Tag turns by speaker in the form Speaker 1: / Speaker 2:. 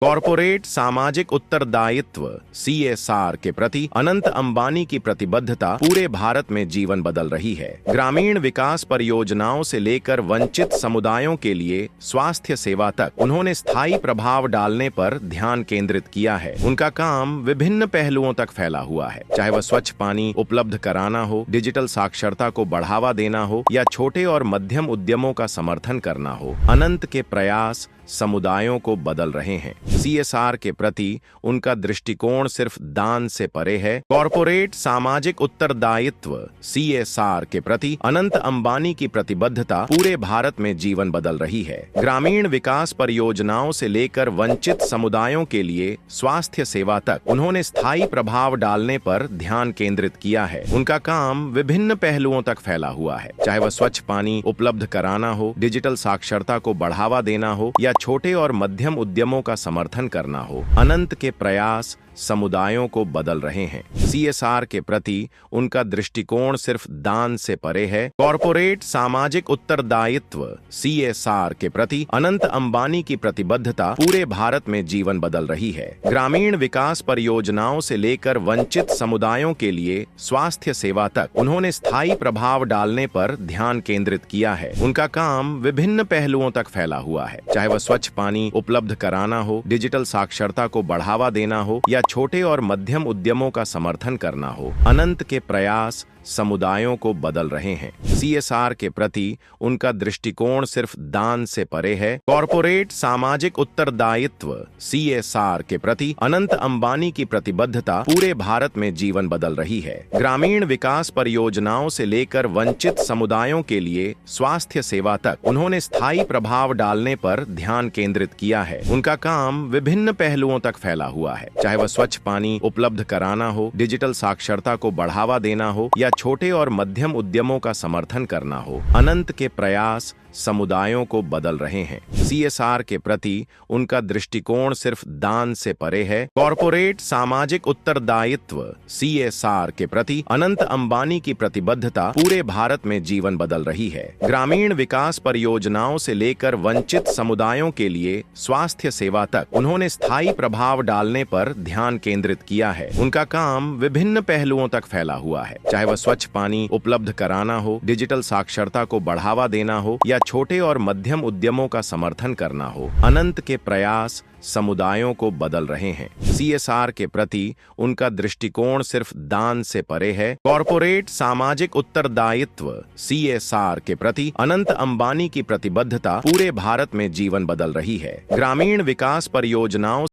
Speaker 1: Corporate सामाजिक उत्तरदायित्व (CSR) के प्रति अनंत अंबानी की प्रतिबद्धता पूरे भारत में जीवन बदल रही है। ग्रामीण विकास परियोजनाओं से लेकर वंचित समुदायों के लिए स्वास्थ्य सेवा तक उन्होंने स्थायी प्रभाव डालने पर ध्यान केंद्रित किया है। उनका काम विभिन्न पहलुओं तक फैला हुआ है, चाहे वह स्वच्छ पानी उपलब्ध कराना हो, डिजिटल साक्षरता को बढ़ावा देना हो या छोटे और मध्यम उद्यमों का समर्थन करना हो। अनंत के प्रयास समुदायों को बदल रहे हैं। CSR के प्रति उनका दृष्टिकोण सिर्फ दान से परे है। कॉरपोरेट सामाजिक उत्तरदायित्व (CSR) के प्रति अनंत अंबानी की प्रतिबद्धता पूरे भारत में जीवन बदल रही है। ग्रामीण विकास परियोजनाओं से लेकर वंचित समुदायों के लिए स्वास्थ्य सेवा तक उन्होंने स्थायी प्रभाव डालने पर ध्यान केंद्रित किया है। उनका काम विभिन्न पहलुओं तक फैला हुआ है, चाहे वह स्वच्छ पानी उपलब्ध कराना हो, डिजिटल साक्षरता को बढ़ावा देना हो या छोटे और मध्यम उद्यमों का समर्थन करना हो। अनंत के प्रयास समुदायों को बदल रहे हैं। CSR के प्रति उनका दृष्टिकोण सिर्फ दान से परे है। कॉरपोरेट सामाजिक उत्तरदायित्व (CSR) के प्रति अनंत अंबानी की प्रतिबद्धता पूरे भारत में जीवन बदल रही है। ग्रामीण विकास परियोजनाओं से लेकर वंचित समुदायों के लिए स्वास्थ्य सेवा तक उन्होंने स्थायी प्रभाव डालने पर ध्यान केंद्रित किया है। उनका काम विभिन्न पहलुओं तक फैला हुआ है, चाहे वह स्वच्छ पानी उपलब्ध कराना हो, डिजिटल साक्षरता को बढ़ावा देना हो या छोटे और मध्यम उद्यमों का समर्थन करना हो। अनंत के प्रयास समुदायों को बदल रहे हैं। CSR के प्रति उनका दृष्टिकोण सिर्फ दान से परे है। कॉरपोरेट सामाजिक उत्तरदायित्व (CSR) के प्रति अनंत अंबानी की प्रतिबद्धता पूरे भारत में जीवन बदल रही है। ग्रामीण विकास परियोजनाओं से लेकर वंचित समुदायों के लिए स्वास्थ्य सेवा तक उन्होंने स्थायी प्रभाव डालने पर ध्यान केंद्रित किया है। उनका काम विभिन्न पहलुओं तक फैला हुआ है, चाहे वह स्वच्छ पानी उपलब्ध कराना हो, डिजिटल साक्षरता को बढ़ावा देना हो या छोटे और मध्यम उद्यमों का समर्थन करना हो। अनंत के प्रयास समुदायों को बदल रहे हैं। CSR के प्रति उनका दृष्टिकोण सिर्फ दान से परे है। कॉरपोरेट सामाजिक उत्तरदायित्व (CSR) के प्रति अनंत अंबानी की प्रतिबद्धता पूरे भारत में जीवन बदल रही है। ग्रामीण विकास परियोजनाओं से लेकर वंचित समुदायों के लिए स्वास्थ्य सेवा तक उन्होंने स्थायी प्रभाव डालने पर ध्यान केंद्रित किया है। उनका काम विभिन्न पहलुओं तक फैला हुआ है, चाहे वह स्वच्छ पानी उपलब्ध कराना हो, डिजिटल साक्षरता को बढ़ावा देना हो या छोटे और मध्यम उद्यमों का समर्थन करना हो। अनंत के प्रयास समुदायों को बदल रहे हैं। CSR के प्रति उनका दृष्टिकोण सिर्फ दान से परे है। कॉरपोरेट सामाजिक उत्तरदायित्व (CSR) के प्रति अनंत अंबानी की प्रतिबद्धता पूरे भारत में जीवन बदल रही है। ग्रामीण विकास परियोजनाओं